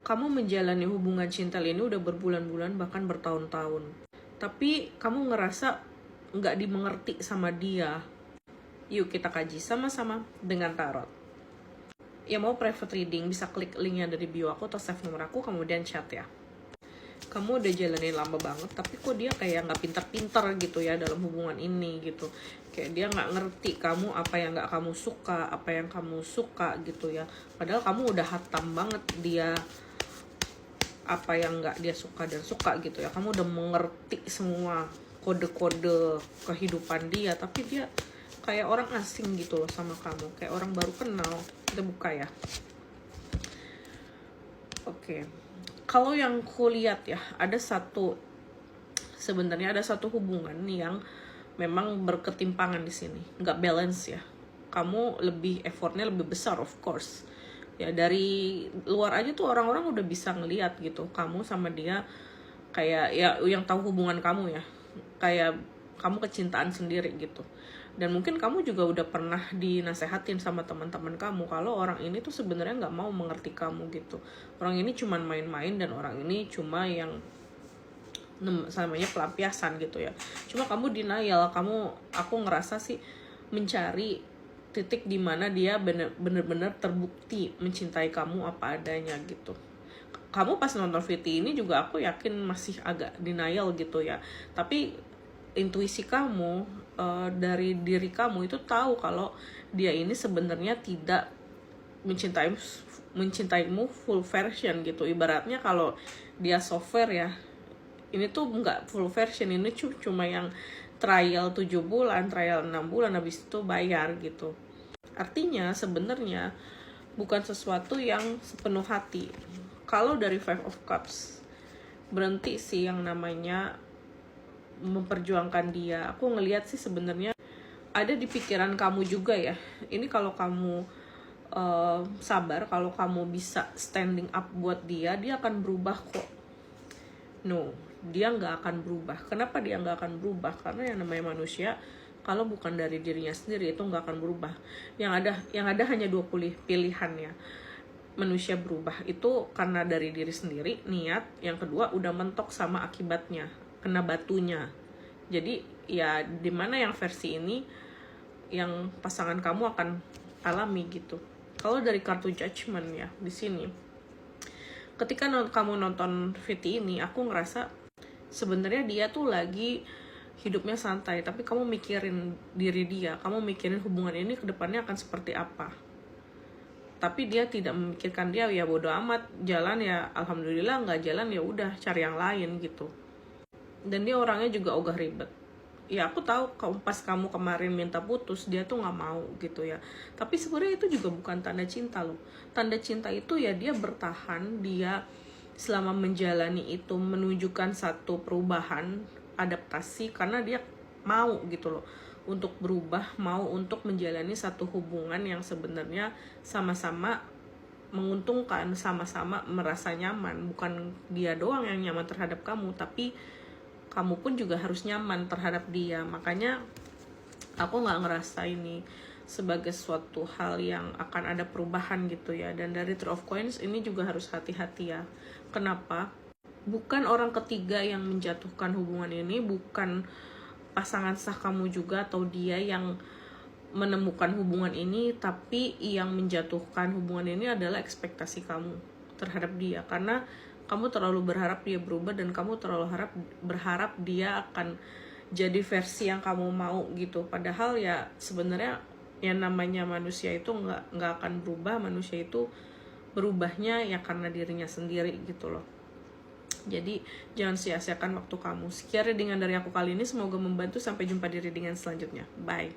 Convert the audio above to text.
kamu menjalani hubungan cinta ini udah berbulan-bulan bahkan bertahun-tahun, tapi kamu ngerasa nggak dimengerti sama dia. Yuk kita kaji sama-sama dengan tarot. Ya mau private reading bisa klik linknya dari bio aku atau save nomor aku kemudian chat ya. Kamu udah jalanin lama banget tapi kok dia kayak nggak pintar-pintar gitu ya dalam hubungan ini gitu. Kayak dia nggak ngerti kamu apa yang nggak kamu suka, apa yang kamu suka gitu ya. Padahal kamu udah hatam banget dia apa yang nggak dia suka dan suka gitu ya. Kamu udah mengerti semua kode-kode kehidupan dia, tapi dia kayak orang asing gitu loh sama kamu, kayak orang baru kenal. Kita buka ya. Oke. Kalau yang kulihat ya, sebenarnya ada satu hubungan yang memang berketimpangan di sini, nggak balance ya. Kamu effortnya lebih besar of course. Ya dari luar aja tuh orang-orang udah bisa ngelihat gitu, kamu sama dia kayak ya yang tahu hubungan kamu ya, kayak kamu kecintaan sendiri gitu. Dan mungkin kamu juga udah pernah dinasehatin sama teman-teman kamu kalau orang ini tuh sebenarnya nggak mau mengerti kamu gitu. Orang ini cuman main-main dan orang ini cuma yang namanya pelampiasan gitu ya. Cuma kamu denial, aku ngerasa sih mencari titik di mana dia bener-bener terbukti mencintai kamu apa adanya gitu. Kamu pas nonton VT ini juga aku yakin masih agak denial gitu ya. Tapi intuisi kamu dari diri kamu itu tahu kalau dia ini sebenarnya tidak mencintaimu full version gitu. Ibaratnya kalau dia software ya, ini tuh nggak full version, ini cuma yang trial 7 bulan, trial 6 bulan, habis itu bayar gitu. Artinya sebenarnya bukan sesuatu yang sepenuh hati. Kalau dari Five of Cups, berhenti sih yang namanya memperjuangkan dia. Aku ngelihat sih sebenarnya ada di pikiran kamu juga ya. Ini kalau kamu sabar, kalau kamu bisa standing up buat dia akan berubah kok. No, dia nggak akan berubah. Kenapa dia nggak akan berubah? Karena yang namanya manusia, kalau bukan dari dirinya sendiri itu nggak akan berubah. Yang ada hanya 2 pilihan ya. Manusia berubah itu karena dari diri sendiri, niat. Yang kedua udah mentok sama akibatnya, kena batunya. Jadi ya dimana yang versi ini yang pasangan kamu akan alami gitu. Kalau dari kartu Judgment ya di sini, ketika kamu nonton VT ini, aku ngerasa sebenarnya dia tuh lagi hidupnya santai, tapi kamu mikirin diri dia, kamu mikirin hubungan ini ke depannya akan seperti apa. Tapi dia tidak memikirkan dia, ya bodo amat, jalan ya alhamdulillah, nggak jalan ya udah cari yang lain gitu. Dan dia orangnya juga ogah ribet. Ya aku tahu pas kamu kemarin minta putus, dia tuh nggak mau gitu ya. Tapi sebenarnya itu juga bukan tanda cinta loh. Tanda cinta itu ya dia bertahan, dia selama menjalani itu menunjukkan satu perubahan, adaptasi, karena dia mau gitu loh untuk berubah, mau untuk menjalani satu hubungan yang sebenarnya sama-sama menguntungkan, sama-sama merasa nyaman. Bukan dia doang yang nyaman terhadap kamu, tapi kamu pun juga harus nyaman terhadap dia. Makanya aku nggak ngerasa ini sebagai suatu hal yang akan ada perubahan gitu ya. Dan dari Three of Coins ini juga harus hati-hati ya. Kenapa? Bukan orang ketiga yang menjatuhkan hubungan ini, bukan pasangan sah kamu juga atau dia yang menemukan hubungan ini, tapi yang menjatuhkan hubungan ini adalah ekspektasi kamu terhadap dia. Karena kamu terlalu berharap dia berubah dan kamu terlalu berharap dia akan jadi versi yang kamu mau gitu. Padahal ya sebenarnya yang namanya manusia itu nggak akan berubah. Manusia itu berubahnya ya karena dirinya sendiri gitu loh. Jadi jangan sia-siakan waktu kamu. Sekian readingan dari aku kali ini, semoga membantu. Sampai jumpa di readingan selanjutnya. Bye.